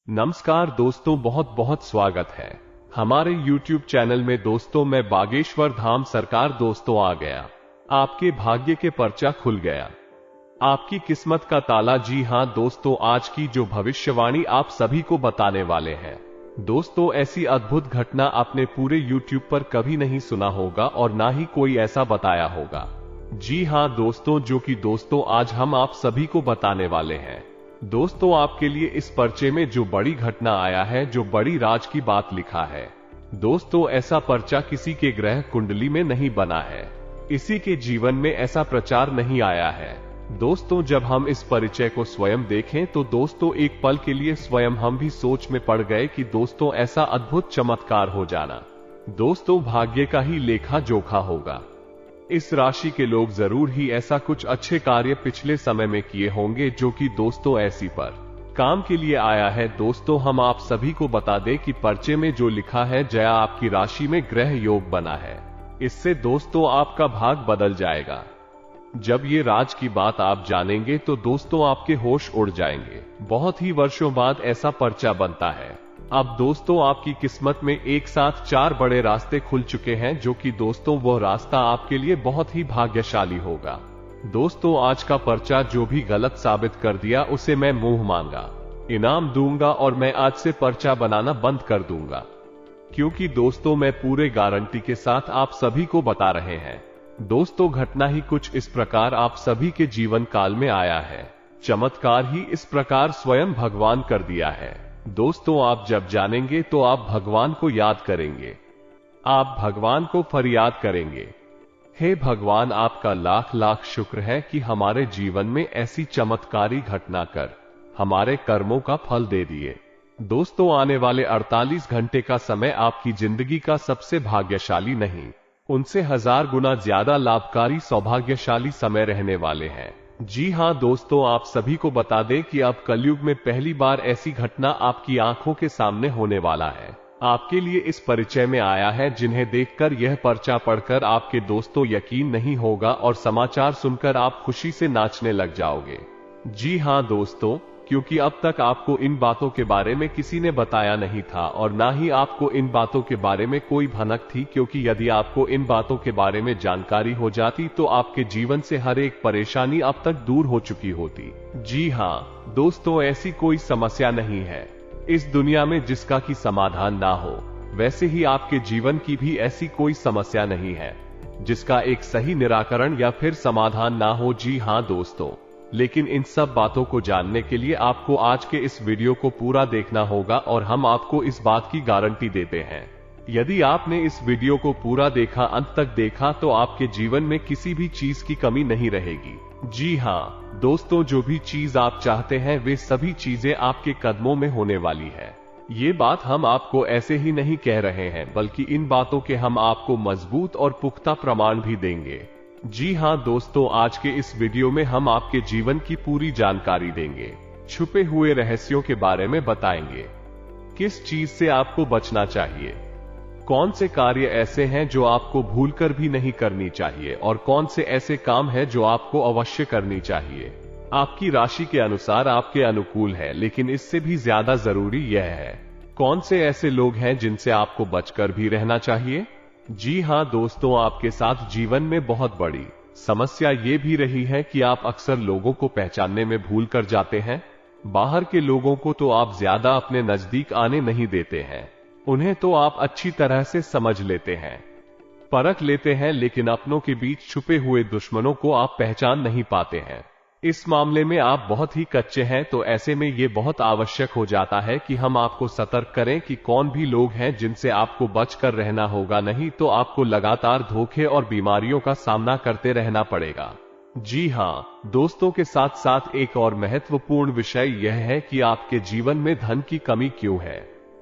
नमस्कार दोस्तों, बहुत बहुत स्वागत है हमारे YouTube चैनल में। दोस्तों मैं बागेश्वर धाम सरकार दोस्तों आ गया। आपके भाग्य के पर्चा खुल गया, आपकी किस्मत का ताला। जी हां दोस्तों, आज की जो भविष्यवाणी आप सभी को बताने वाले हैं दोस्तों, ऐसी अद्भुत घटना आपने पूरे YouTube पर कभी नहीं सुना होगा और ना ही कोई ऐसा बताया होगा। जी हां दोस्तों, जो कि दोस्तों आज हम आप सभी को बताने वाले हैं। दोस्तों आपके लिए इस पर्चे में जो बड़ी घटना आया है, जो बड़ी राज की बात लिखा है दोस्तों, ऐसा पर्चा किसी के ग्रह कुंडली में नहीं बना है, किसी के जीवन में ऐसा प्रचार नहीं आया है। दोस्तों जब हम इस परिचय को स्वयं देखें तो दोस्तों एक पल के लिए स्वयं हम भी सोच में पड़ गए कि दोस्तों ऐसा अद्भुत चमत्कार हो जाना दोस्तों भाग्य का ही लेखा जोखा होगा। इस राशि के लोग जरूर ही ऐसा कुछ अच्छे कार्य पिछले समय में किए होंगे, जो कि दोस्तों ऐसी पर काम के लिए आया है। दोस्तों हम आप सभी को बता दें कि पर्चे में जो लिखा है, जया आपकी राशि में ग्रह योग बना है, इससे दोस्तों आपका भाग बदल जाएगा। जब ये राज की बात आप जानेंगे तो दोस्तों आपके होश उड़ जाएंगे। बहुत ही वर्षों बाद ऐसा पर्चा बनता है। अब दोस्तों आपकी किस्मत में एक साथ 4 बड़े रास्ते खुल चुके हैं, जो कि दोस्तों वो रास्ता आपके लिए बहुत ही भाग्यशाली होगा। दोस्तों आज का पर्चा जो भी गलत साबित कर दिया उसे मैं मुंह मांगा इनाम दूंगा और मैं आज से पर्चा बनाना बंद कर दूंगा, क्योंकि दोस्तों मैं पूरे गारंटी के साथ आप सभी को बता रहे हैं। दोस्तों घटना ही कुछ इस प्रकार आप सभी के जीवन काल में आया है, चमत्कार ही इस प्रकार स्वयं भगवान कर दिया है। दोस्तों आप जब जानेंगे तो आप भगवान को याद करेंगे, आप भगवान को फरियाद करेंगे, हे भगवान आपका लाख लाख शुक्र है कि हमारे जीवन में ऐसी चमत्कारी घटना कर हमारे कर्मों का फल दे दिए। दोस्तों आने वाले 48 घंटे का समय आपकी जिंदगी का सबसे भाग्यशाली नहीं, उनसे 1000 गुना ज्यादा लाभकारी सौभाग्यशाली समय रहने वाले हैं। जी हां दोस्तों, आप सभी को बता दें कि अब कलयुग में पहली बार ऐसी घटना आपकी आंखों के सामने होने वाला है। आपके लिए इस परिचय में आया है, जिन्हें देखकर यह पर्चा पढ़कर आपके दोस्तों यकीन नहीं होगा और समाचार सुनकर आप खुशी से नाचने लग जाओगे। जी हां दोस्तों, क्योंकि अब तक आपको इन बातों के बारे में किसी ने बताया नहीं था और ना ही आपको इन बातों के बारे में कोई भनक थी, क्योंकि यदि आपको इन बातों के बारे में जानकारी हो जाती तो आपके जीवन से हर एक परेशानी अब तक दूर हो चुकी होती। जी हां दोस्तों, ऐसी कोई समस्या नहीं है इस दुनिया में जिसका की समाधान ना हो, वैसे ही आपके जीवन की भी ऐसी कोई समस्या नहीं है जिसका एक सही निराकरण या फिर समाधान ना हो। जी हां दोस्तों, लेकिन इन सब बातों को जानने के लिए आपको आज के इस वीडियो को पूरा देखना होगा और हम आपको इस बात की गारंटी देते हैं, यदि आपने इस वीडियो को पूरा देखा, अंत तक देखा, तो आपके जीवन में किसी भी चीज की कमी नहीं रहेगी। जी हां दोस्तों, जो भी चीज आप चाहते हैं वे सभी चीजें आपके कदमों में होने वाली है। ये बात हम आपको ऐसे ही नहीं कह रहे हैं, बल्कि इन बातों के हम आपको मजबूत और पुख्ता प्रमाण भी देंगे। जी हां दोस्तों, आज के इस वीडियो में हम आपके जीवन की पूरी जानकारी देंगे, छुपे हुए रहस्यों के बारे में बताएंगे, किस चीज से आपको बचना चाहिए, कौन से कार्य ऐसे हैं जो आपको भूलकर भी नहीं करनी चाहिए और कौन से ऐसे काम हैं जो आपको अवश्य करनी चाहिए। आपकी राशि के अनुसार आपके अनुकूल है, लेकिन इससे भी ज्यादा जरूरी यह है कौन से ऐसे लोग हैं जिनसे आपको बचकर भी रहना चाहिए। जी हां दोस्तों, आपके साथ जीवन में बहुत बड़ी समस्या ये भी रही है कि आप अक्सर लोगों को पहचानने में भूल कर जाते हैं। बाहर के लोगों को तो आप ज्यादा अपने नजदीक आने नहीं देते हैं, उन्हें तो आप अच्छी तरह से समझ लेते हैं, परख लेते हैं, लेकिन अपनों के बीच छुपे हुए दुश्मनों को आप पहचान नहीं पाते हैं। इस मामले में आप बहुत ही कच्चे हैं, तो ऐसे में ये बहुत आवश्यक हो जाता है कि हम आपको सतर्क करें कि कौन भी लोग हैं जिनसे आपको बचकर रहना होगा, नहीं तो आपको लगातार धोखे और बीमारियों का सामना करते रहना पड़ेगा। जी हां दोस्तों, के साथ साथ एक और महत्वपूर्ण विषय यह है कि आपके जीवन में धन की कमी क्यों है,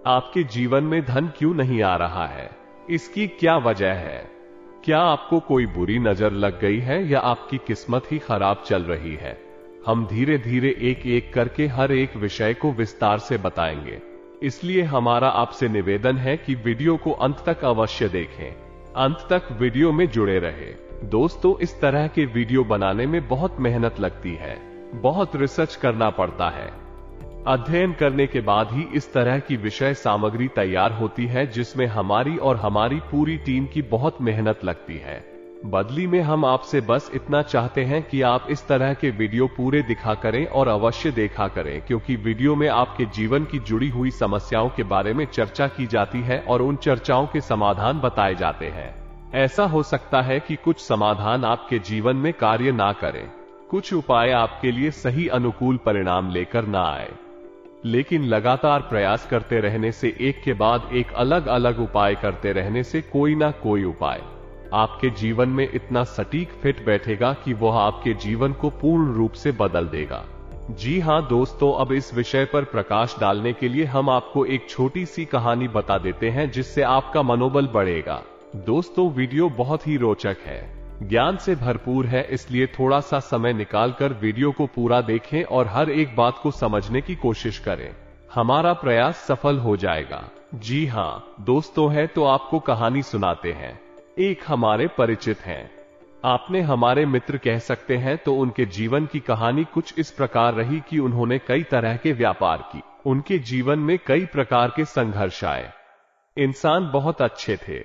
आपके जीवन में धन क्यों नहीं आ रहा है, इसकी क्या वजह है। क्या आपको कोई बुरी नजर लग गई है या आपकी किस्मत ही खराब चल रही है। हम धीरे धीरे एक एक करके हर एक विषय को विस्तार से बताएंगे, इसलिए हमारा आपसे निवेदन है कि वीडियो को अंत तक अवश्य देखें, अंत तक वीडियो में जुड़े रहे। दोस्तों इस तरह के वीडियो बनाने में बहुत मेहनत लगती है, बहुत रिसर्च करना पड़ता है, अध्ययन करने के बाद ही इस तरह की विषय सामग्री तैयार होती है जिसमें हमारी और हमारी पूरी टीम की बहुत मेहनत लगती है। बदली में हम आपसे बस इतना चाहते हैं कि आप इस तरह के वीडियो पूरे दिखा करें और अवश्य देखा करें, क्योंकि वीडियो में आपके जीवन की जुड़ी हुई समस्याओं के बारे में चर्चा की जाती है और उन चर्चाओं के समाधान बताए जाते हैं। ऐसा हो सकता है कि कुछ समाधान आपके जीवन में कार्य ना करें, कुछ उपाय आपके लिए सही अनुकूल परिणाम लेकर ना आए, लेकिन लगातार प्रयास करते रहने से, एक के बाद एक अलग अलग उपाय करते रहने से कोई ना कोई उपाय आपके जीवन में इतना सटीक फिट बैठेगा कि वह आपके जीवन को पूर्ण रूप से बदल देगा। जी हां दोस्तों, अब इस विषय पर प्रकाश डालने के लिए हम आपको एक छोटी सी कहानी बता देते हैं जिससे आपका मनोबल बढ़ेगा। दोस्तों, वीडियो बहुत ही रोचक है, ज्ञान से भरपूर है, इसलिए थोड़ा सा समय निकालकर वीडियो को पूरा देखें और हर एक बात को समझने की कोशिश करें। हमारा प्रयास सफल हो जाएगा। जी हां दोस्तों, है तो आपको कहानी सुनाते हैं। एक हमारे परिचित हैं, आपने हमारे मित्र कह सकते हैं, तो उनके जीवन की कहानी कुछ इस प्रकार रही कि उन्होंने कई तरह के व्यापार की, उनके जीवन में कई प्रकार के संघर्ष आए। इंसान बहुत अच्छे थे,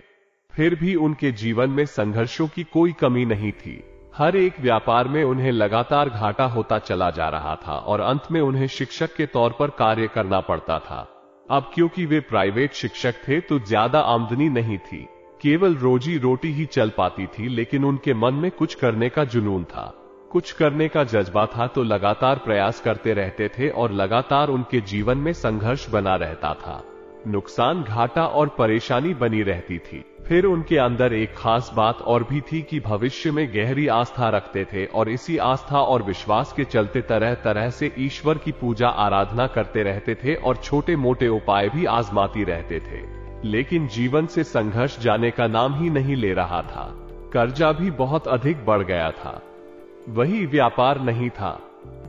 फिर भी उनके जीवन में संघर्षों की कोई कमी नहीं थी। हर एक व्यापार में उन्हें लगातार घाटा होता चला जा रहा था और अंत में उन्हें शिक्षक के तौर पर कार्य करना पड़ता था। अब क्योंकि वे प्राइवेट शिक्षक थे तो ज्यादा आमदनी नहीं थी, केवल रोजी रोटी ही चल पाती थी, लेकिन उनके मन में कुछ करने का जुनून था, कुछ करने का जज्बा था, तो लगातार प्रयास करते रहते थे और लगातार उनके जीवन में संघर्ष बना रहता था। नुकसान, घाटा और परेशानी बनी रहती थी। फिर उनके अंदर एक खास बात और भी थी कि भविष्य में गहरी आस्था रखते थे और इसी आस्था और विश्वास के चलते तरह तरह से ईश्वर की पूजा आराधना करते रहते थे और छोटे मोटे उपाय भी आजमाती रहते थे। लेकिन जीवन से संघर्ष जाने का नाम ही नहीं ले रहा था। कर्जा भी बहुत अधिक बढ़ गया था। वही व्यापार नहीं था,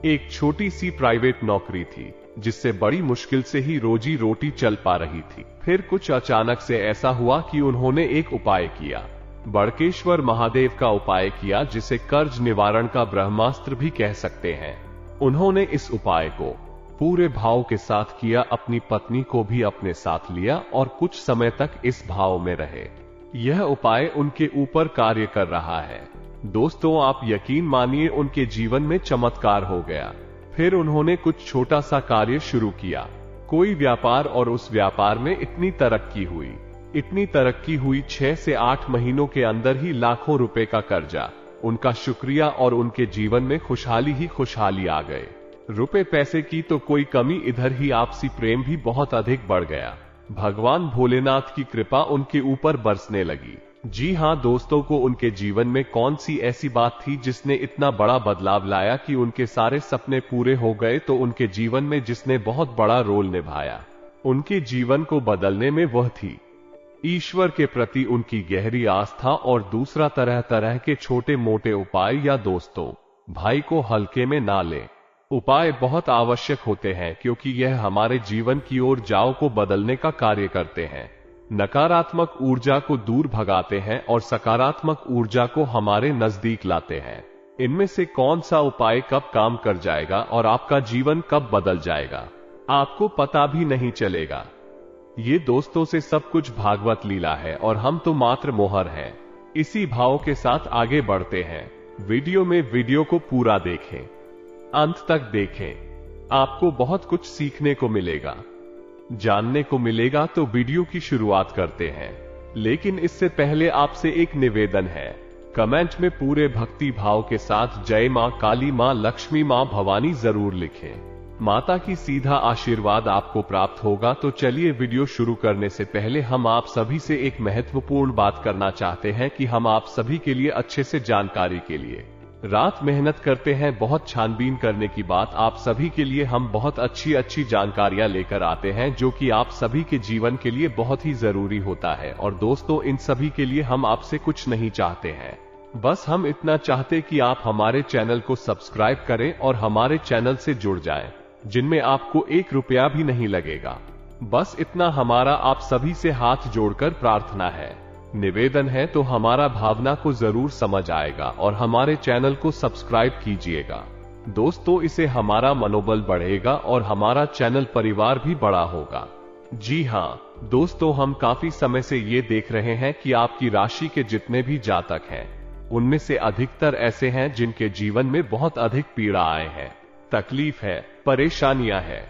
एक छोटी सी प्राइवेट नौकरी थी जिससे बड़ी मुश्किल से ही रोजी रोटी चल पा रही थी। फिर कुछ अचानक से ऐसा हुआ कि उन्होंने एक उपाय किया, बड़केश्वर महादेव का उपाय किया, जिसे कर्ज निवारण का ब्रह्मास्त्र भी कह सकते हैं। उन्होंने इस उपाय को पूरे भाव के साथ किया, अपनी पत्नी को भी अपने साथ लिया और कुछ समय तक इस भाव में रहे। यह उपाय उनके ऊपर कार्य कर रहा है। दोस्तों, आप यकीन मानिए, उनके जीवन में चमत्कार हो गया। फिर उन्होंने कुछ छोटा सा कार्य शुरू किया, कोई व्यापार, और उस व्यापार में इतनी तरक्की हुई 6 से 8 महीनों के अंदर ही लाखों रुपए का कर्जा, उनका शुक्रिया, और उनके जीवन में खुशहाली ही खुशहाली आ गए। रुपए पैसे की तो कोई कमी, इधर ही आपसी प्रेम भी बहुत अधिक बढ़ गया। भगवान भोलेनाथ की कृपा उनके ऊपर बरसने लगी। जी हां दोस्तों, को उनके जीवन में कौन सी ऐसी बात थी जिसने इतना बड़ा बदलाव लाया कि उनके सारे सपने पूरे हो गए? तो उनके जीवन में जिसने बहुत बड़ा रोल निभाया उनके जीवन को बदलने में, वह थी ईश्वर के प्रति उनकी गहरी आस्था, और दूसरा तरह तरह के छोटे मोटे उपाय। या दोस्तों, भाई को हल्के में ना लें, उपाय बहुत आवश्यक होते हैं, क्योंकि यह हमारे जीवन की ओर जाओ को बदलने का कार्य करते हैं, नकारात्मक ऊर्जा को दूर भगाते हैं और सकारात्मक ऊर्जा को हमारे नजदीक लाते हैं। इनमें से कौन सा उपाय कब काम कर जाएगा और आपका जीवन कब बदल जाएगा, आपको पता भी नहीं चलेगा। ये दोस्तों से सब कुछ भागवत लीला है और हम तो मात्र मोहर हैं। इसी भाव के साथ आगे बढ़ते हैं। वीडियो को पूरा देखें, अंत तक देखें, आपको बहुत कुछ सीखने को मिलेगा, जानने को मिलेगा। तो वीडियो की शुरुआत करते हैं, लेकिन इससे पहले आपसे एक निवेदन है, कमेंट में पूरे भक्ति भाव के साथ जय मां काली, मां लक्ष्मी, मां भवानी जरूर लिखें। माता की सीधा आशीर्वाद आपको प्राप्त होगा। तो चलिए, वीडियो शुरू करने से पहले हम आप सभी से एक महत्वपूर्ण बात करना चाहते हैं कि हम आप सभी के लिए अच्छे से जानकारी के लिए रात मेहनत करते हैं। बहुत छानबीन करने की बात, आप सभी के लिए हम बहुत अच्छी जानकारियां लेकर आते हैं जो कि आप सभी के जीवन के लिए बहुत ही जरूरी होता है। और दोस्तों, इन सभी के लिए हम आपसे कुछ नहीं चाहते हैं, बस हम इतना चाहते कि आप हमारे चैनल को सब्सक्राइब करें और हमारे चैनल से जुड़ जाएं, जिनमें आपको 1 रुपया भी नहीं लगेगा। बस इतना हमारा आप सभी से हाथ जोड़कर प्रार्थना है, निवेदन है। तो हमारा भावना को जरूर समझ आएगा और हमारे चैनल को सब्सक्राइब कीजिएगा। दोस्तों, इससे हमारा मनोबल बढ़ेगा और हमारा चैनल परिवार भी बड़ा होगा। जी हाँ दोस्तों, हम काफी समय से ये देख रहे हैं कि आपकी राशि के जितने भी जातक हैं, उनमें से अधिकतर ऐसे हैं जिनके जीवन में बहुत अधिक पीड़ाएं हैं, तकलीफ है, परेशानियां हैं।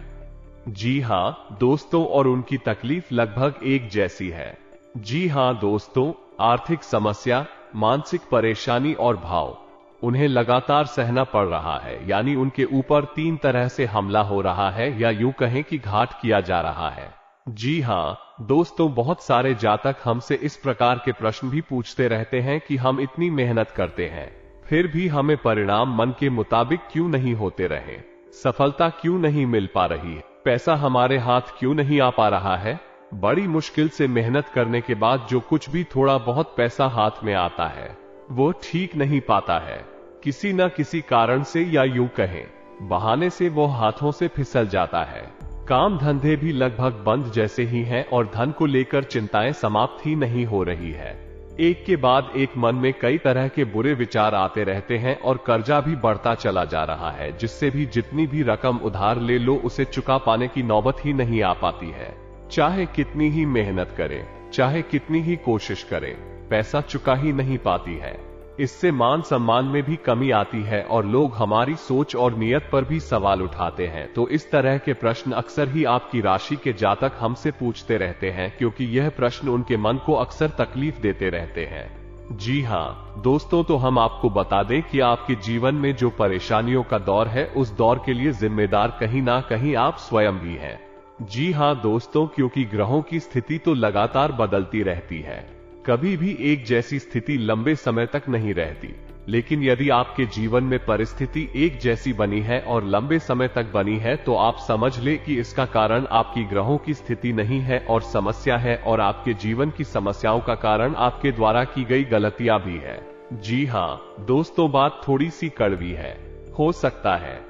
जी हाँ दोस्तों, और उनकी तकलीफ लगभग एक जैसी है। जी हाँ दोस्तों, आर्थिक समस्या, मानसिक परेशानी और भाव उन्हें लगातार सहना पड़ रहा है, यानी उनके ऊपर 3 तरह से हमला हो रहा है, या यूं कहें कि घात किया जा रहा है। जी हाँ दोस्तों, बहुत सारे जातक हमसे इस प्रकार के प्रश्न भी पूछते रहते हैं कि हम इतनी मेहनत करते हैं, फिर भी हमें परिणाम मन के मुताबिक क्यों नहीं होते रहे, सफलता क्यों नहीं मिल पा रही है, पैसा हमारे हाथ क्यों नहीं आ पा रहा है। बड़ी मुश्किल से मेहनत करने के बाद जो कुछ भी थोड़ा बहुत पैसा हाथ में आता है, वो ठीक नहीं पाता है। किसी न किसी कारण से, या यूं कहें बहाने से, वो हाथों से फिसल जाता है। काम धंधे भी लगभग बंद जैसे ही हैं और धन को लेकर चिंताएं समाप्त ही नहीं हो रही है। एक के बाद एक मन में कई तरह के बुरे विचार आते रहते हैं और कर्जा भी बढ़ता चला जा रहा है, जिससे भी जितनी भी रकम उधार ले लो उसे चुका पाने की नौबत ही नहीं आ पाती है। चाहे कितनी ही मेहनत करें, चाहे कितनी ही कोशिश करें, पैसा चुका ही नहीं पाती है। इससे मान सम्मान में भी कमी आती है और लोग हमारी सोच और नियत पर भी सवाल उठाते हैं। तो इस तरह के प्रश्न अक्सर ही आपकी राशि के जातक हमसे पूछते रहते हैं, क्योंकि यह प्रश्न उनके मन को अक्सर तकलीफ देते रहते हैं। जी हाँ दोस्तों, तो हम आपको बता दें कि आपके जीवन में जो परेशानियों का दौर है, उस दौर के लिए जिम्मेदार कहीं ना कहीं आप स्वयं भी हैं। जी हाँ दोस्तों, क्योंकि ग्रहों की स्थिति तो लगातार बदलती रहती है, कभी भी एक जैसी स्थिति लंबे समय तक नहीं रहती। लेकिन यदि आपके जीवन में परिस्थिति एक जैसी बनी है और लंबे समय तक बनी है, तो आप समझ ले कि इसका कारण आपकी ग्रहों की स्थिति नहीं है और समस्या है, और आपके जीवन की समस्याओं का कारण आपके द्वारा की गई गलतियां भी है। जी हाँ दोस्तों, बात थोड़ी सी कड़वी है, हो सकता है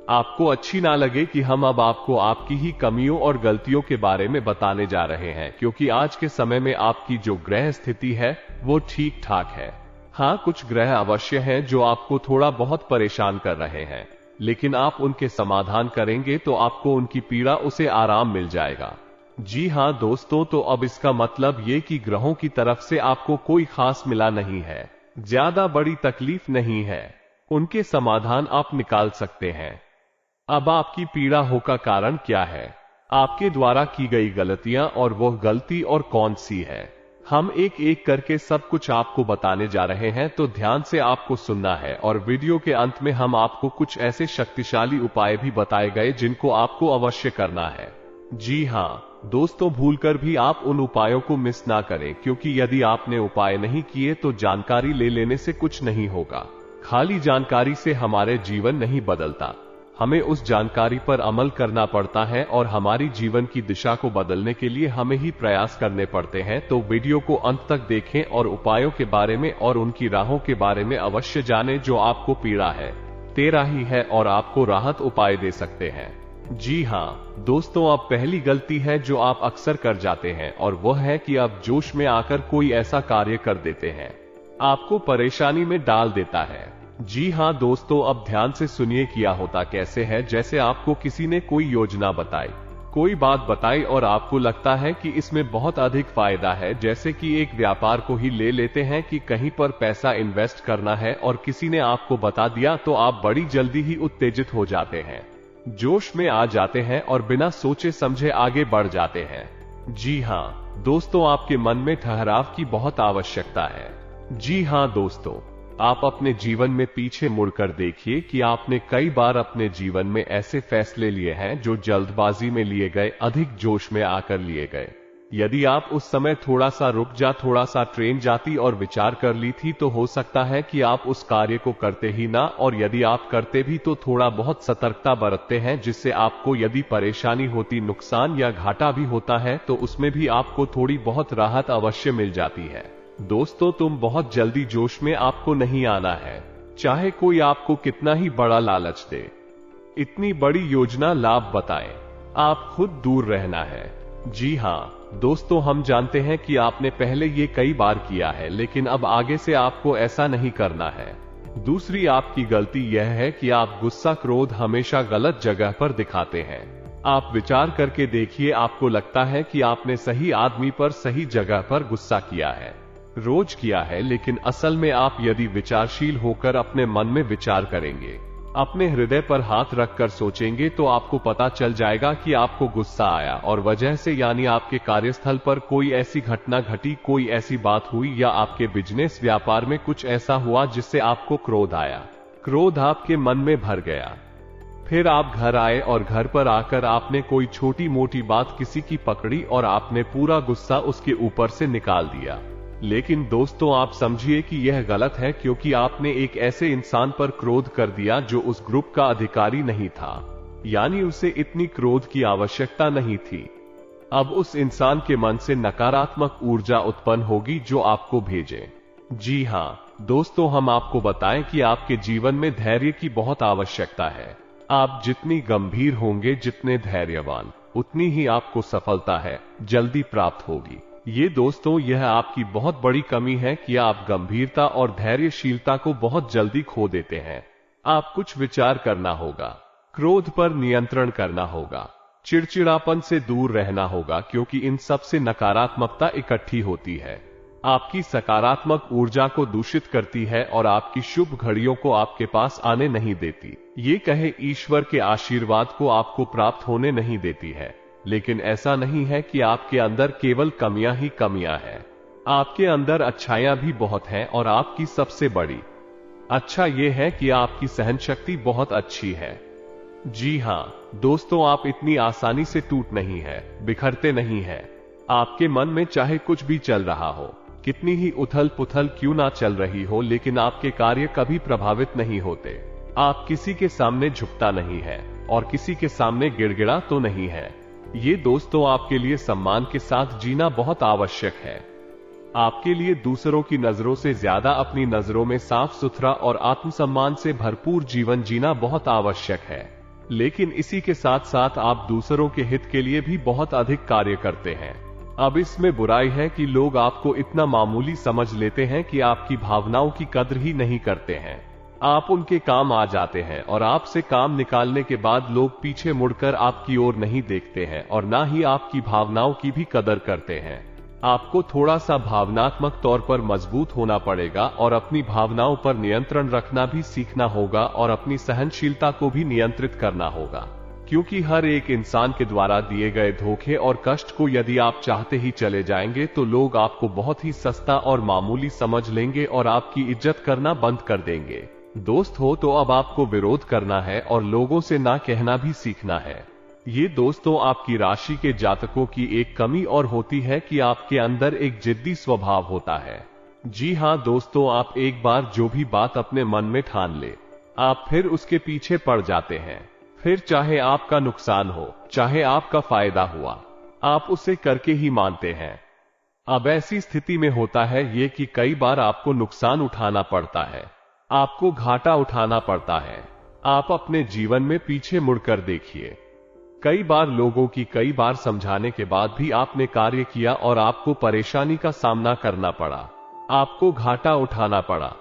आपको अच्छी ना लगे कि हम अब आपको आपकी ही कमियों और गलतियों के बारे में बताने जा रहे हैं, क्योंकि आज के समय में आपकी जो ग्रह स्थिति है वो ठीक ठाक है। हाँ, कुछ ग्रह अवश्य हैं जो आपको थोड़ा बहुत परेशान कर रहे हैं, लेकिन आप उनके समाधान करेंगे तो आपको उनकी पीड़ा उसे आराम मिल जाएगा। जी हाँ दोस्तों, तो अब इसका मतलब ये कि ग्रहों की तरफ से आपको कोई खास मिला नहीं है, ज्यादा बड़ी तकलीफ नहीं है, उनके समाधान आप निकाल सकते हैं। अब आपकी पीड़ा हो का कारण क्या है, आपके द्वारा की गई गलतियां, और वह गलती और कौन सी है, हम एक एक करके सब कुछ आपको बताने जा रहे हैं। तो ध्यान से आपको सुनना है, और वीडियो के अंत में हम आपको कुछ ऐसे शक्तिशाली उपाय भी बताए गए जिनको आपको अवश्य करना है। जी हाँ दोस्तों, भूलकर भी आप उन उपायों को मिस ना करें, क्योंकि यदि आपने उपाय नहीं किए तो जानकारी ले लेने से कुछ नहीं होगा। खाली जानकारी से हमारे जीवन नहीं बदलता, हमें उस जानकारी पर अमल करना पड़ता है, और हमारी जीवन की दिशा को बदलने के लिए हमें ही प्रयास करने पड़ते हैं। तो वीडियो को अंत तक देखें और उपायों के बारे में और उनकी राहों के बारे में अवश्य जानें। जो आपको पीड़ा है, तेरा ही है, और आपको राहत उपाय दे सकते हैं। जी हाँ दोस्तों, अब पहली गलती है जो आप अक्सर कर जाते हैं, और वह है कि आप जोश में आकर कोई ऐसा कार्य कर देते हैं, आपको परेशानी में डाल देता है। जी हाँ दोस्तों, अब ध्यान से सुनिए किया होता कैसे है। जैसे आपको किसी ने कोई योजना बताई, कोई बात बताई, और आपको लगता है कि इसमें बहुत अधिक फायदा है। जैसे कि एक व्यापार को ही ले लेते हैं कि कहीं पर पैसा इन्वेस्ट करना है, और किसी ने आपको बता दिया, तो आप बड़ी जल्दी ही उत्तेजित हो जाते हैं, जोश में आ जाते हैं और बिना सोचे समझे आगे बढ़ जाते हैं। जी हाँ दोस्तों, आपके मन में ठहराव की बहुत आवश्यकता है। जी हाँ दोस्तों, आप अपने जीवन में पीछे मुड़कर देखिए कि आपने कई बार अपने जीवन में ऐसे फैसले लिए हैं जो जल्दबाजी में लिए गए, अधिक जोश में आकर लिए गए। यदि आप उस समय थोड़ा सा रुक जा, थोड़ा सा ट्रेन जाती और विचार कर ली थी, तो हो सकता है कि आप उस कार्य को करते ही ना, और यदि आप करते भी तो थोड़ा बहुत सतर्कता बरतते हैं, जिससे आपको यदि परेशानी होती, नुकसान या घाटा भी होता है, तो उसमें भी आपको थोड़ी बहुत राहत अवश्य मिल जाती है। दोस्तों, तुम बहुत जल्दी जोश में आपको नहीं आना है, चाहे कोई आपको कितना ही बड़ा लालच दे, इतनी बड़ी योजना लाभ बताए, आप खुद दूर रहना है। जी हाँ दोस्तों, हम जानते हैं कि आपने पहले ये कई बार किया है, लेकिन अब आगे से आपको ऐसा नहीं करना है। दूसरी आपकी गलती यह है कि आप गुस्सा क्रोध हमेशा गलत जगह पर दिखाते हैं। आप विचार करके देखिए, आपको लगता है कि आपने सही आदमी पर सही जगह पर गुस्सा किया है, रोज किया है, लेकिन असल में आप यदि विचारशील होकर अपने मन में विचार करेंगे, अपने हृदय पर हाथ रखकर सोचेंगे, तो आपको पता चल जाएगा कि आपको गुस्सा आया और वजह से, यानी आपके कार्यस्थल पर कोई ऐसी घटना घटी, कोई ऐसी बात हुई, या आपके बिजनेस व्यापार में कुछ ऐसा हुआ जिससे आपको क्रोध आया। क्रोध आपके मन में भर गया। फिर आप घर आए और घर पर आकर आपने कोई छोटी मोटी बात किसी की पकड़ी और आपने पूरा गुस्सा उसके ऊपर से निकाल दिया। लेकिन दोस्तों, आप समझिए कि यह गलत है, क्योंकि आपने एक ऐसे इंसान पर क्रोध कर दिया जो उस ग्रुप का अधिकारी नहीं था, यानी उसे इतनी क्रोध की आवश्यकता नहीं थी। अब उस इंसान के मन से नकारात्मक ऊर्जा उत्पन्न होगी जो आपको भेजे। जी हाँ दोस्तों, हम आपको बताएं कि आपके जीवन में धैर्य की बहुत आवश्यकता है। आप जितनी गंभीर होंगे, जितने धैर्यवान, उतनी ही आपको सफलता है जल्दी प्राप्त होगी। ये दोस्तों, यह आपकी बहुत बड़ी कमी है कि आप गंभीरता और धैर्यशीलता को बहुत जल्दी खो देते हैं। आप कुछ विचार करना होगा, क्रोध पर नियंत्रण करना होगा, चिड़चिड़ापन से दूर रहना होगा, क्योंकि इन सब से नकारात्मकता इकट्ठी होती है, आपकी सकारात्मक ऊर्जा को दूषित करती है और आपकी शुभ घड़ियों को आपके पास आने नहीं देती। ये कहे ईश्वर के आशीर्वाद को आपको प्राप्त होने नहीं देती है। लेकिन ऐसा नहीं है कि आपके अंदर केवल कमियां ही कमियां हैं। आपके अंदर अच्छाइयां भी बहुत हैं और आपकी सबसे बड़ी अच्छा यह है कि आपकी सहन शक्ति बहुत अच्छी है। जी हां दोस्तों, आप इतनी आसानी से टूट नहीं है, बिखरते नहीं है। आपके मन में चाहे कुछ भी चल रहा हो, कितनी ही उथल पुथल क्यों ना चल रही हो, लेकिन आपके कार्य कभी प्रभावित नहीं होते। आप किसी के सामने झुकता नहीं है और किसी के सामने गिड़गिड़ा तो नहीं है। ये दोस्तों, आपके लिए सम्मान के साथ जीना बहुत आवश्यक है। आपके लिए दूसरों की नजरों से ज्यादा अपनी नजरों में साफ सुथरा और आत्मसम्मान से भरपूर जीवन जीना बहुत आवश्यक है। लेकिन इसी के साथ साथ आप दूसरों के हित के लिए भी बहुत अधिक कार्य करते हैं। अब इसमें बुराई है कि लोग आपको इतना मामूली समझ लेते हैं कि आपकी भावनाओं की कद्र ही नहीं करते हैं। आप उनके काम आ जाते हैं और आपसे काम निकालने के बाद लोग पीछे मुड़कर आपकी ओर नहीं देखते हैं और ना ही आपकी भावनाओं की भी कदर करते हैं। आपको थोड़ा सा भावनात्मक तौर पर मजबूत होना पड़ेगा और अपनी भावनाओं पर नियंत्रण रखना भी सीखना होगा और अपनी सहनशीलता को भी नियंत्रित करना होगा, क्योंकि हर एक इंसान के द्वारा दिए गए धोखे और कष्ट को यदि आप चाहते ही चले जाएंगे तो लोग आपको बहुत ही सस्ता और मामूली समझ लेंगे और आपकी इज्जत करना बंद कर देंगे। दोस्त हो तो अब आपको विरोध करना है और लोगों से ना कहना भी सीखना है। ये दोस्तों, आपकी राशि के जातकों की एक कमी और होती है कि आपके अंदर एक जिद्दी स्वभाव होता है। जी हां दोस्तों, आप एक बार जो भी बात अपने मन में ठान ले, आप फिर उसके पीछे पड़ जाते हैं। फिर चाहे आपका नुकसान हो, चाहे आपका फायदा हुआ, आप उसे करके ही मानते हैं। अब ऐसी स्थिति में होता है ये कि कई बार आपको नुकसान उठाना पड़ता है, आपको घाटा उठाना पड़ता है। आप अपने जीवन में पीछे मुड़कर देखिए, कई बार लोगों की कई बार समझाने के बाद भी आपने कार्य किया और आपको परेशानी का सामना करना पड़ा, आपको घाटा उठाना पड़ा।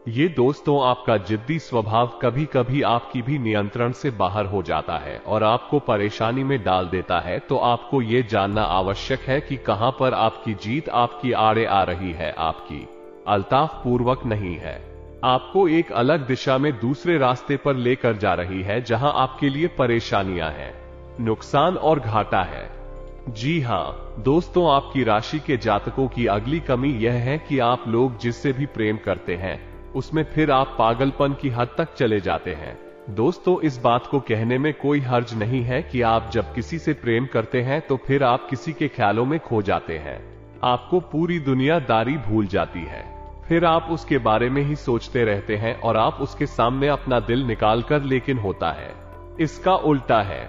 ये दोस्तों, आपका जिद्दी स्वभाव कभी कभी आपकी भी नियंत्रण से बाहर हो जाता है और आपको परेशानी में डाल देता है। तो आपको ये जानना आवश्यक है कि कहां पर आपकी जीत आपकी आड़े आ रही है, आपकी अल्ताफ पूर्वक नहीं है, आपको एक अलग दिशा में दूसरे रास्ते पर लेकर जा रही है जहां आपके लिए परेशानियां हैं, नुकसान और घाटा है। जी हां दोस्तों, आपकी राशि के जातकों की अगली कमी यह है कि आप लोग जिससे भी प्रेम करते हैं उसमें फिर आप पागलपन की हद तक चले जाते हैं। दोस्तों, इस बात को कहने में कोई हर्ज नहीं है कि आप जब किसी से प्रेम करते हैं तो फिर आप किसी के ख्यालों में खो जाते हैं, आपको पूरी दुनियादारी भूल जाती है, फिर आप उसके बारे में ही सोचते रहते हैं और आप उसके सामने अपना दिल निकाल कर, लेकिन होता है इसका उल्टा है।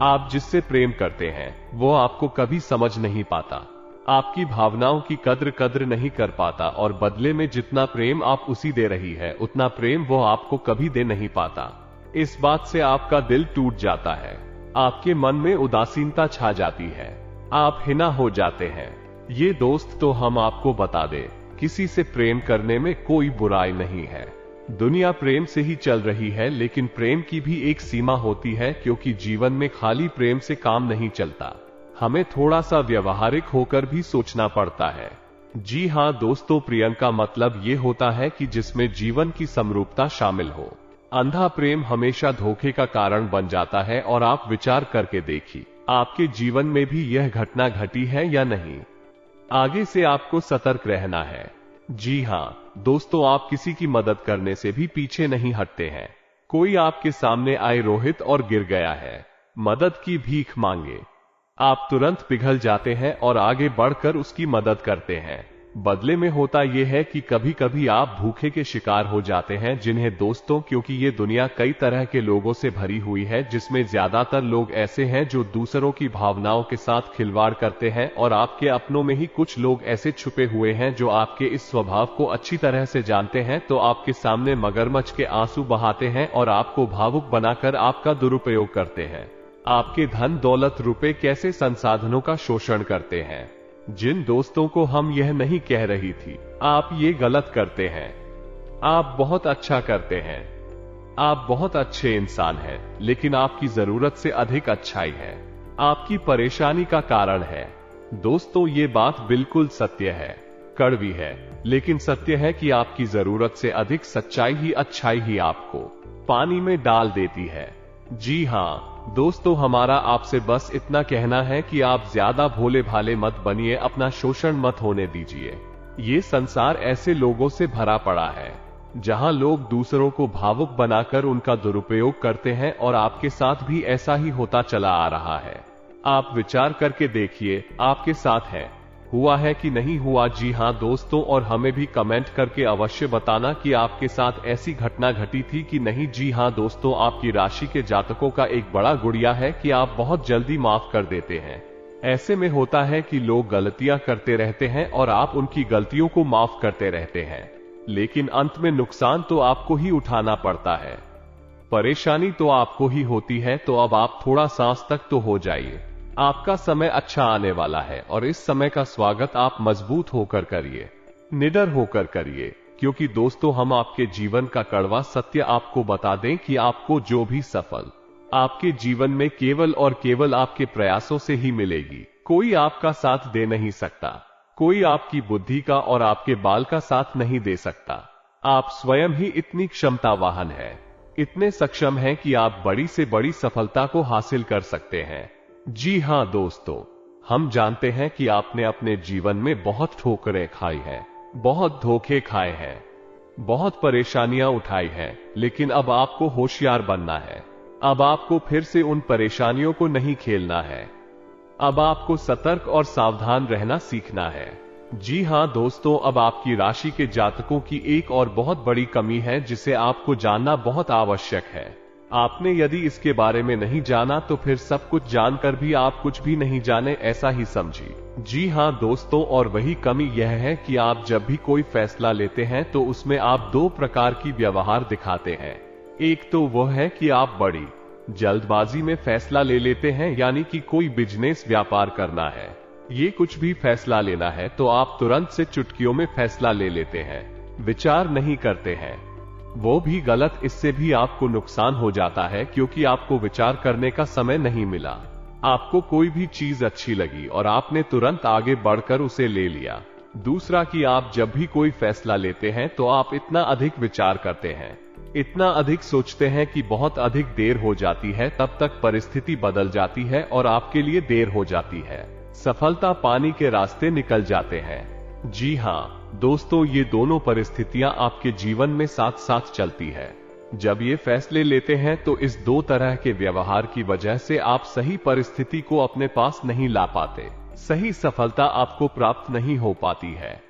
आप जिससे प्रेम करते हैं वो आपको कभी समझ नहीं पाता, आपकी भावनाओं की कद्र नहीं कर पाता और बदले में जितना प्रेम आप उसी दे रही है उतना प्रेम वो आपको कभी दे नहीं पाता। इस बात से आपका दिल टूट जाता है, आपके मन में उदासीनता छा जाती है, आप हिना हो जाते हैं। ये दोस्त तो हम आपको बता दें, किसी से प्रेम करने में कोई बुराई नहीं है, दुनिया प्रेम से ही चल रही है, लेकिन प्रेम की भी एक सीमा होती है, क्योंकि जीवन में खाली प्रेम से काम नहीं चलता। हमें थोड़ा सा व्यवहारिक होकर भी सोचना पड़ता है। जी हाँ दोस्तों, प्रियम का मतलब ये होता है कि जिसमें जीवन की समरूपता शामिल हो। अंधा प्रेम हमेशा धोखे का कारण बन जाता है, और आप विचार करके देखिए आपके जीवन में भी यह घटना घटी है या नहीं। आगे से आपको सतर्क रहना है। जी हाँ दोस्तों, आप किसी की मदद करने से भी पीछे नहीं हटते हैं। कोई आपके सामने आए रोहित और गिर गया है, मदद की भीख मांगे, आप तुरंत पिघल जाते हैं और आगे बढ़कर उसकी मदद करते हैं। बदले में होता यह है कि कभी कभी आप भूखे के शिकार हो जाते हैं, जिन्हें दोस्तों, क्योंकि ये दुनिया कई तरह के लोगों से भरी हुई है, जिसमें ज्यादातर लोग ऐसे हैं जो दूसरों की भावनाओं के साथ खिलवाड़ करते हैं, और आपके अपनों में ही कुछ लोग ऐसे छुपे हुए हैं जो आपके इस स्वभाव को अच्छी तरह से जानते हैं, तो आपके सामने मगरमच्छ के आंसू बहाते हैं और आपको भावुक बनाकर आपका दुरुपयोग करते हैं। आपके धन दौलत रुपए कैसे संसाधनों का शोषण करते हैं। जिन दोस्तों को हम यह नहीं कह रही थी, आप ये गलत करते हैं। आप बहुत अच्छा करते हैं, आप बहुत अच्छे इंसान हैं, लेकिन आपकी जरूरत से अधिक अच्छाई है आपकी परेशानी का कारण है। दोस्तों, ये बात बिल्कुल सत्य है, कड़वी है, लेकिन सत्य है कि आपकी जरूरत से अधिक सच्चाई ही अच्छाई ही आपको पानी में डाल देती है। जी हाँ दोस्तों, हमारा आपसे बस इतना कहना है कि आप ज्यादा भोले भाले मत बनिए, अपना शोषण मत होने दीजिए। ये संसार ऐसे लोगों से भरा पड़ा है जहां लोग दूसरों को भावुक बनाकर उनका दुरुपयोग करते हैं, और आपके साथ भी ऐसा ही होता चला आ रहा है। आप विचार करके देखिए, आपके साथ है, हुआ है कि नहीं हुआ। जी हाँ दोस्तों, और हमें भी कमेंट करके अवश्य बताना कि आपके साथ ऐसी घटना घटी थी कि नहीं। जी हाँ दोस्तों, आपकी राशि के जातकों का एक बड़ा गुड़िया है कि आप बहुत जल्दी माफ कर देते हैं। ऐसे में होता है कि लोग गलतियां करते रहते हैं और आप उनकी गलतियों को माफ करते रहते हैं, लेकिन अंत में नुकसान तो आपको ही उठाना पड़ता है, परेशानी तो आपको ही होती है। तो अब आप थोड़ा सांस तक तो हो जाइए, आपका समय अच्छा आने वाला है, और इस समय का स्वागत आप मजबूत होकर करिए, निडर होकर करिए, क्योंकि दोस्तों, हम आपके जीवन का कड़वा सत्य आपको बता दें कि आपको जो भी सफल आपके जीवन में केवल और केवल आपके प्रयासों से ही मिलेगी। कोई आपका साथ दे नहीं सकता, कोई आपकी बुद्धि का और आपके बाल का साथ नहीं दे सकता। आप स्वयं ही इतनी क्षमतावान है, इतने सक्षम हैं कि आप बड़ी से बड़ी सफलता को हासिल कर सकते हैं। जी हाँ दोस्तों, हम जानते हैं कि आपने अपने जीवन में बहुत ठोकरें खाई हैं, बहुत धोखे खाए हैं, बहुत परेशानियां उठाई हैं, लेकिन अब आपको होशियार बनना है। अब आपको फिर से उन परेशानियों को नहीं खेलना है, अब आपको सतर्क और सावधान रहना सीखना है। जी हाँ दोस्तों, अब आपकी राशि के जातकों की एक और बहुत बड़ी कमी है, जिसे आपको जानना बहुत आवश्यक है। आपने यदि इसके बारे में नहीं जाना तो फिर सब कुछ जानकर भी आप कुछ भी नहीं जाने, ऐसा ही समझिए। जी हाँ दोस्तों, और वही कमी यह है कि आप जब भी कोई फैसला लेते हैं तो उसमें आप दो प्रकार की व्यवहार दिखाते हैं। एक तो वह है कि आप बड़ी जल्दबाजी में फैसला ले लेते हैं, यानी कि कोई बिजनेस व्यापार करना है, ये कुछ भी फैसला लेना है तो आप तुरंत से चुटकियों में फैसला ले लेते हैं, विचार नहीं करते हैं। वो भी गलत, इससे भी आपको नुकसान हो जाता है, क्योंकि आपको विचार करने का समय नहीं मिला। आपको कोई भी चीज अच्छी लगी और आपने तुरंत आगे बढ़कर उसे ले लिया। दूसरा कि आप जब भी कोई फैसला लेते हैं तो आप इतना अधिक विचार करते हैं, इतना अधिक सोचते हैं कि बहुत अधिक देर हो जाती है, तब तक परिस्थिति बदल जाती है और आपके लिए देर हो जाती है, सफलता पाने के रास्ते निकल जाते हैं। जी हाँ दोस्तों, ये दोनों परिस्थितियां आपके जीवन में साथ साथ चलती है। जब ये फैसले लेते हैं तो इस दो तरह के व्यवहार की वजह से आप सही परिस्थिति को अपने पास नहीं ला पाते, सही सफलता आपको प्राप्त नहीं हो पाती है।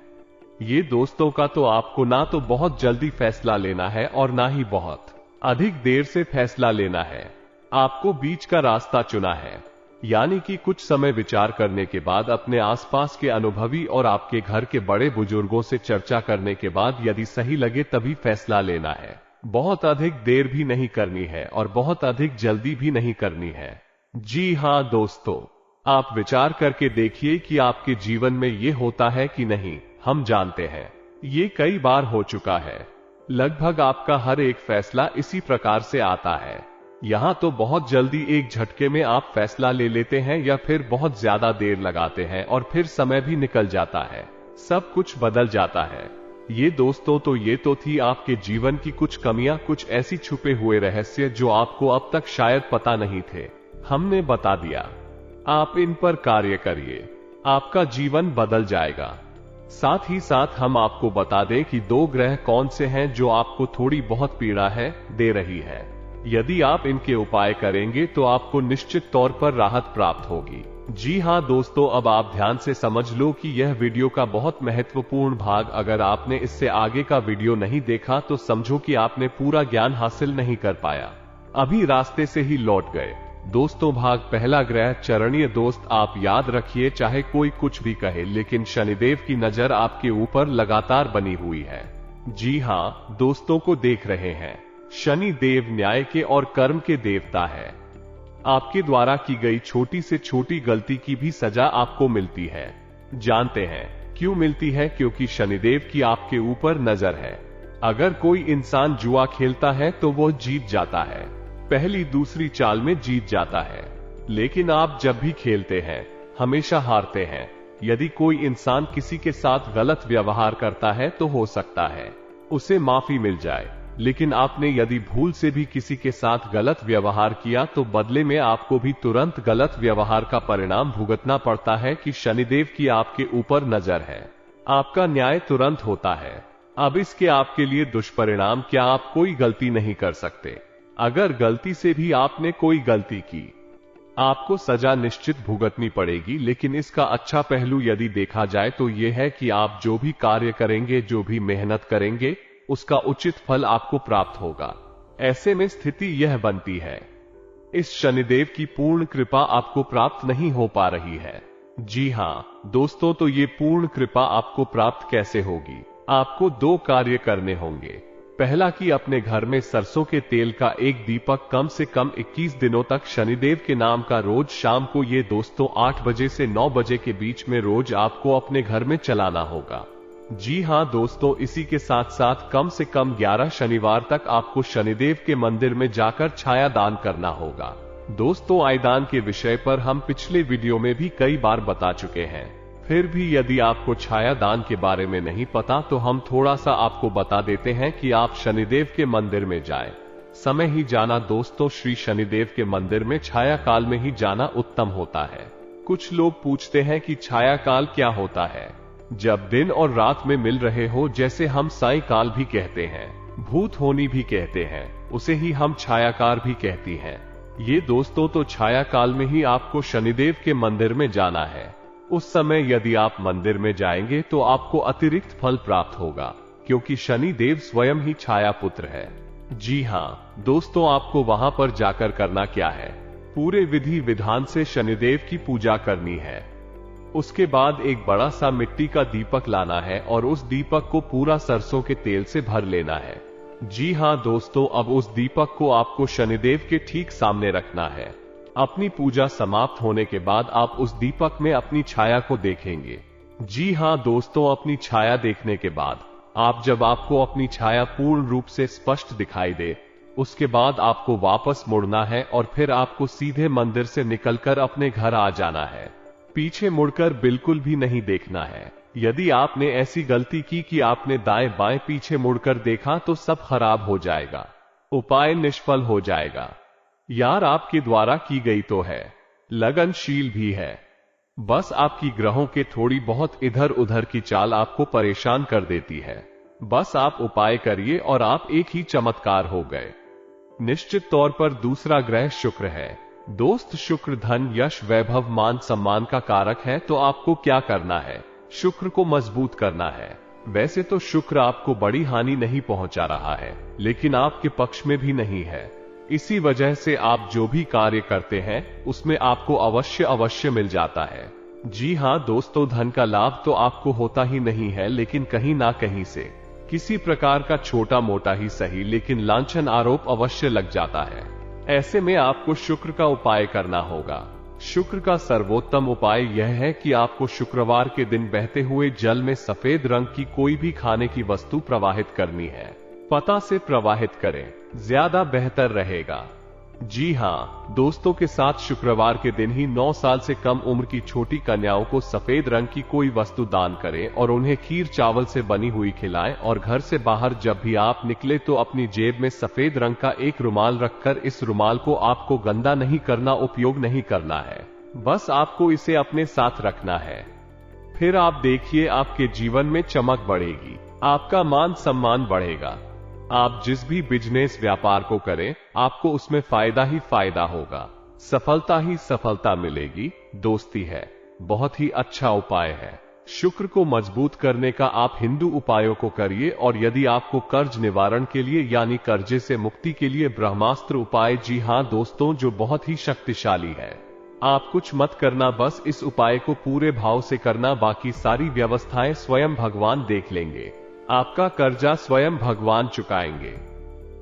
ये दोस्तों का तो आपको ना तो बहुत जल्दी फैसला लेना है और ना ही बहुत अधिक देर से फैसला लेना है। आपको बीच का रास्ता चुना है, यानी कि कुछ समय विचार करने के बाद अपने आसपास के अनुभवी और आपके घर के बड़े बुजुर्गों से चर्चा करने के बाद यदि सही लगे तभी फैसला लेना है। बहुत अधिक देर भी नहीं करनी है और बहुत अधिक जल्दी भी नहीं करनी है। जी हाँ दोस्तों, आप विचार करके देखिए कि आपके जीवन में ये होता है कि नहीं। हम जानते हैं ये कई बार हो चुका है, लगभग आपका हर एक फैसला इसी प्रकार से आता है। यहाँ तो बहुत जल्दी एक झटके में आप फैसला ले लेते हैं या फिर बहुत ज्यादा देर लगाते हैं और फिर समय भी निकल जाता है, सब कुछ बदल जाता है। ये दोस्तों ये तो थी आपके जीवन की कुछ कमियां, कुछ ऐसी छुपे हुए रहस्य जो आपको अब तक शायद पता नहीं थे, हमने बता दिया। आप इन पर कार्य करिए, आपका जीवन बदल जाएगा। साथ ही साथ हम आपको बता दें कि 2 ग्रह कौन से हैं जो आपको थोड़ी बहुत पीड़ा दे रही है। यदि आप इनके उपाय करेंगे तो आपको निश्चित तौर पर राहत प्राप्त होगी। जी हां दोस्तों, अब आप ध्यान से समझ लो कि यह वीडियो का बहुत महत्वपूर्ण भाग, अगर आपने इससे आगे का वीडियो नहीं देखा तो समझो कि आपने पूरा ज्ञान हासिल नहीं कर पाया, अभी रास्ते से ही लौट गए। दोस्तों, भाग पहला, ग्रह चरणीय। दोस्त आप याद रखिए, चाहे कोई कुछ भी कहे, लेकिन शनिदेव की नजर आपके ऊपर लगातार बनी हुई है। जी हां दोस्तों को देख रहे हैं, शनि देव न्याय के और कर्म के देवता है। आपके द्वारा की गई छोटी से छोटी गलती की भी सजा आपको मिलती है। जानते हैं क्यों मिलती है? क्योंकि शनिदेव की आपके ऊपर नजर है। अगर कोई इंसान जुआ खेलता है तो वो जीत जाता है, पहली दूसरी चाल में जीत जाता है, लेकिन आप जब भी खेलते हैं हमेशा हारते हैं। यदि कोई इंसान किसी के साथ गलत व्यवहार करता है तो हो सकता है उसे माफी मिल जाए, लेकिन आपने यदि भूल से भी किसी के साथ गलत व्यवहार किया तो बदले में आपको भी तुरंत गलत व्यवहार का परिणाम भुगतना पड़ता है कि शनिदेव की आपके ऊपर नजर है। आपका न्याय तुरंत होता है। अब इसके आपके लिए दुष्परिणाम क्या? आप कोई गलती नहीं कर सकते। अगर गलती से भी आपने कोई गलती की, आपको सजा निश्चित भुगतनी पड़ेगी, लेकिन इसका अच्छा पहलू यदि देखा जाए तो यह है कि आप जो भी कार्य करेंगे, जो भी मेहनत करेंगे, उसका उचित फल आपको प्राप्त होगा। ऐसे में स्थिति यह बनती है, इस शनिदेव की पूर्ण कृपा आपको प्राप्त नहीं हो पा रही है। जी हां दोस्तों, तो ये पूर्ण कृपा आपको प्राप्त कैसे होगी? आपको 2 कार्य करने होंगे। पहला कि अपने घर में सरसों के तेल का एक दीपक कम से कम 21 दिनों तक शनिदेव के नाम का रोज शाम को, ये दोस्तों 8 बजे से 9 बजे के बीच में रोज आपको अपने घर में चलाना होगा। जी हां दोस्तों, इसी के साथ साथ कम से कम 11 शनिवार तक आपको शनिदेव के मंदिर में जाकर छाया दान करना होगा। दोस्तों, आयदान के विषय पर हम पिछले वीडियो में भी कई बार बता चुके हैं, फिर भी यदि आपको छाया दान के बारे में नहीं पता तो हम थोड़ा सा आपको बता देते हैं कि आप शनिदेव के मंदिर में जाएं। समय ही जाना दोस्तों, श्री शनिदेव के मंदिर में छाया काल में ही जाना उत्तम होता है। कुछ लोग पूछते हैं कि छाया काल क्या होता है? जब दिन और रात में मिल रहे हो, जैसे हम साई काल भी कहते हैं, भूत होनी भी कहते हैं, उसे ही हम छायाकार भी कहती हैं। ये दोस्तों तो छाया काल में ही आपको शनिदेव के मंदिर में जाना है। उस समय यदि आप मंदिर में जाएंगे तो आपको अतिरिक्त फल प्राप्त होगा, क्योंकि शनि देव स्वयं ही छाया पुत्र है। जी हां दोस्तों, आपको वहां पर जाकर करना क्या है? पूरे विधि विधान से शनिदेव की पूजा करनी है। उसके बाद एक बड़ा सा मिट्टी का दीपक लाना है और उस दीपक को पूरा सरसों के तेल से भर लेना है। जी हां दोस्तों, अब उस दीपक को आपको शनिदेव के ठीक सामने रखना है। अपनी पूजा समाप्त होने के बाद आप उस दीपक में अपनी छाया को देखेंगे। जी हां दोस्तों, अपनी छाया देखने के बाद जब आपको अपनी छाया पूर्ण रूप से स्पष्ट दिखाई दे, उसके बाद आपको वापस मुड़ना है और फिर आपको सीधे मंदिर से निकलकर अपने घर आ जाना है। पीछे मुड़कर बिल्कुल भी नहीं देखना है। यदि आपने ऐसी गलती की कि आपने दाएं बाएं पीछे मुड़कर देखा तो सब खराब हो जाएगा, उपाय निष्फल हो जाएगा। यार, आपके द्वारा की गई तो है, लगनशील भी है, बस आपकी ग्रहों के थोड़ी बहुत इधर उधर की चाल आपको परेशान कर देती है। बस आप उपाय करिए और आप एक ही चमत्कार हो गए। निश्चित तौर पर दूसरा ग्रह शुक्र है। दोस्त, शुक्र धन, यश, वैभव, मान सम्मान का कारक है, तो आपको क्या करना है? शुक्र को मजबूत करना है। वैसे तो शुक्र आपको बड़ी हानि नहीं पहुंचा रहा है, लेकिन आपके पक्ष में भी नहीं है। इसी वजह से आप जो भी कार्य करते हैं उसमें आपको अवश्य मिल जाता है। जी हां दोस्तों, धन का लाभ तो आपको होता ही नहीं है, लेकिन कहीं ना कहीं से किसी प्रकार का छोटा मोटा ही सही, लेकिन लांछन आरोप अवश्य लग जाता है। ऐसे में आपको शुक्र का उपाय करना होगा। शुक्र का सर्वोत्तम उपाय यह है कि आपको शुक्रवार के दिन बहते हुए जल में सफेद रंग की कोई भी खाने की वस्तु प्रवाहित करनी है। पता से प्रवाहित करें, ज्यादा बेहतर रहेगा। जी हाँ दोस्तों, के साथ शुक्रवार के दिन ही 9 साल से कम उम्र की छोटी कन्याओं को सफेद रंग की कोई वस्तु दान करें और उन्हें खीर चावल से बनी हुई खिलाएं। और घर से बाहर जब भी आप निकले तो अपनी जेब में सफेद रंग का एक रुमाल रखकर, इस रुमाल को आपको गंदा नहीं करना, उपयोग नहीं करना है, बस आपको इसे अपने साथ रखना है। फिर आप देखिए आपके जीवन में चमक बढ़ेगी, आपका मान सम्मान बढ़ेगा। आप जिस भी बिजनेस व्यापार को करें, आपको उसमें फायदा ही फायदा होगा, सफलता ही सफलता मिलेगी। दोस्ती है, बहुत ही अच्छा उपाय है। शुक्र को मजबूत करने का आप हिंदू उपायों को करिए। और यदि आपको कर्ज निवारण के लिए यानी कर्जे से मुक्ति के लिए ब्रह्मास्त्र उपाय, जी हां दोस्तों, जो बहुत ही शक्तिशाली है, आप कुछ मत करना, बस इस उपाय को पूरे भाव से करना, बाकी सारी व्यवस्थाएं स्वयं भगवान देख लेंगे। आपका कर्जा स्वयं भगवान चुकाएंगे,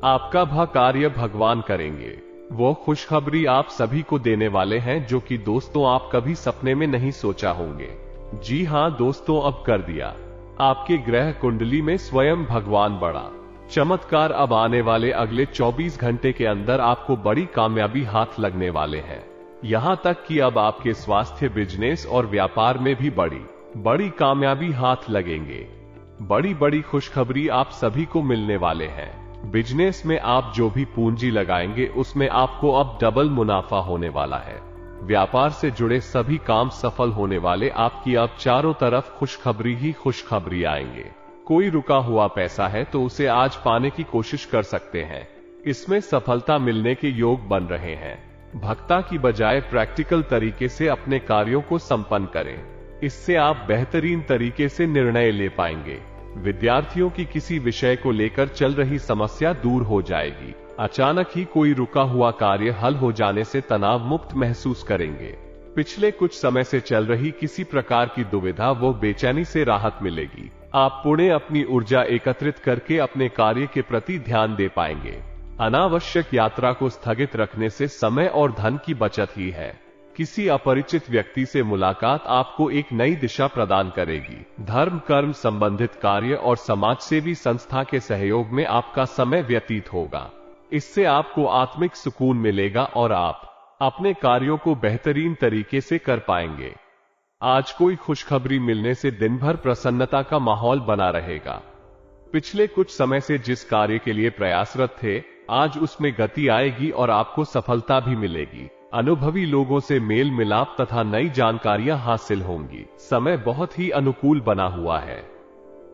आपका भा कार्य भगवान करेंगे। वो खुशखबरी आप सभी को देने वाले हैं जो कि दोस्तों आप कभी सपने में नहीं सोचा होंगे। जी हां दोस्तों, अब कर दिया। आपके ग्रह कुंडली में स्वयं भगवान बड़ा चमत्कार। अब आने वाले अगले 24 घंटे के अंदर आपको बड़ी कामयाबी हाथ लगने वाले हैं। यहां तक कि अब आपके स्वास्थ्य, बिजनेस और व्यापार में भी बड़ी कामयाबी हाथ लगेंगे। बड़ी बड़ी खुशखबरी आप सभी को मिलने वाले हैं। बिजनेस में आप जो भी पूंजी लगाएंगे उसमें आपको अब डबल मुनाफा होने वाला है। व्यापार से जुड़े सभी काम सफल होने वाले, आपकी अब चारों तरफ खुशखबरी ही खुशखबरी आएंगे। कोई रुका हुआ पैसा है तो उसे आज पाने की कोशिश कर सकते हैं, इसमें सफलता मिलने के योग बन रहे हैं। भक्ता की बजाय प्रैक्टिकल तरीके से अपने कार्यों को संपन्न करें, इससे आप बेहतरीन तरीके से निर्णय ले पाएंगे। विद्यार्थियों की किसी विषय को लेकर चल रही समस्या दूर हो जाएगी। अचानक ही कोई रुका हुआ कार्य हल हो जाने से तनाव मुक्त महसूस करेंगे। पिछले कुछ समय से चल रही किसी प्रकार की दुविधा, वो बेचैनी से राहत मिलेगी। आप पुणे अपनी ऊर्जा एकत्रित करके अपने कार्य के प्रति ध्यान दे पाएंगे। अनावश्यक यात्रा को स्थगित रखने से समय और धन की बचत ही है। किसी अपरिचित व्यक्ति से मुलाकात आपको एक नई दिशा प्रदान करेगी। धर्म कर्म संबंधित कार्य और समाज सेवी संस्था के सहयोग में आपका समय व्यतीत होगा। इससे आपको आत्मिक सुकून मिलेगा और आप अपने कार्यों को बेहतरीन तरीके से कर पाएंगे। आज कोई खुशखबरी मिलने से दिन भर प्रसन्नता का माहौल बना रहेगा। पिछले कुछ समय से जिस कार्य के लिए प्रयासरत थे, आज उसमें गति आएगी और आपको सफलता भी मिलेगी। अनुभवी लोगों से मेल मिलाप तथा नई जानकारियां हासिल होंगी। समय बहुत ही अनुकूल बना हुआ है।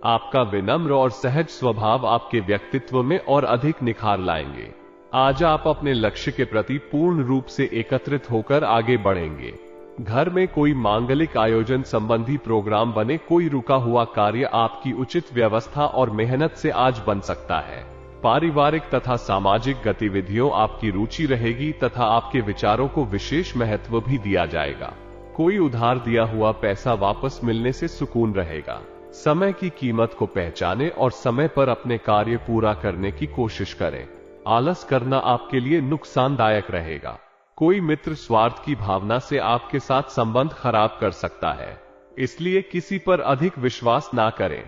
आपका विनम्र और सहज स्वभाव आपके व्यक्तित्व में और अधिक निखार लाएंगे। आज आप अपने लक्ष्य के प्रति पूर्ण रूप से एकत्रित होकर आगे बढ़ेंगे। घर में कोई मांगलिक आयोजन संबंधी प्रोग्राम बने, कोई रुका हुआ कार्य आपकी उचित व्यवस्था और मेहनत से आज बन सकता है। पारिवारिक तथा सामाजिक गतिविधियों आपकी रुचि रहेगी तथा आपके विचारों को विशेष महत्व भी दिया जाएगा। कोई उधार दिया हुआ पैसा वापस मिलने से सुकून रहेगा। समय की कीमत को पहचानें और समय पर अपने कार्य पूरा करने की कोशिश करें। आलस करना आपके लिए नुकसानदायक रहेगा। कोई मित्र स्वार्थ की भावना से आपके साथ संबंध खराब कर सकता है, इसलिए किसी पर अधिक विश्वास ना करें।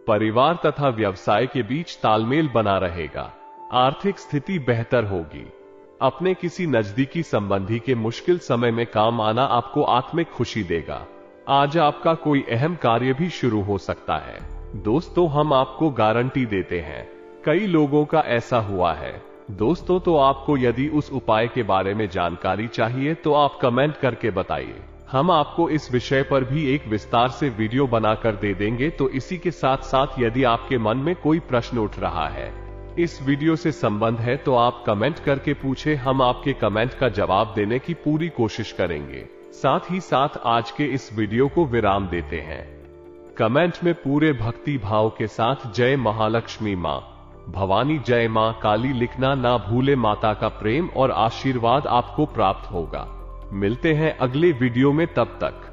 परिवार तथा व्यवसाय के बीच तालमेल बना रहेगा। आर्थिक स्थिति बेहतर होगी। अपने किसी नजदीकी संबंधी के मुश्किल समय में काम आना आपको आत्मिक खुशी देगा। आज आपका कोई अहम कार्य भी शुरू हो सकता है। दोस्तों, हम आपको गारंटी देते हैं, कई लोगों का ऐसा हुआ है। दोस्तों, तो आपको यदि उस उपाय के बारे में जानकारी चाहिए तो आप कमेंट करके बताइए। हम आपको इस विषय पर भी एक विस्तार से वीडियो बनाकर दे देंगे। तो इसी के साथ साथ यदि आपके मन में कोई प्रश्न उठ रहा है, इस वीडियो से संबंध है, तो आप कमेंट करके पूछे, हम आपके कमेंट का जवाब देने की पूरी कोशिश करेंगे। साथ ही साथ आज के इस वीडियो को विराम देते हैं। कमेंट में पूरे भक्ति भाव के साथ जय महालक्ष्मी मां भवानी, जय मां काली लिखना ना भूले। माता का प्रेम और आशीर्वाद आपको प्राप्त होगा। मिलते हैं अगले वीडियो में, तब तक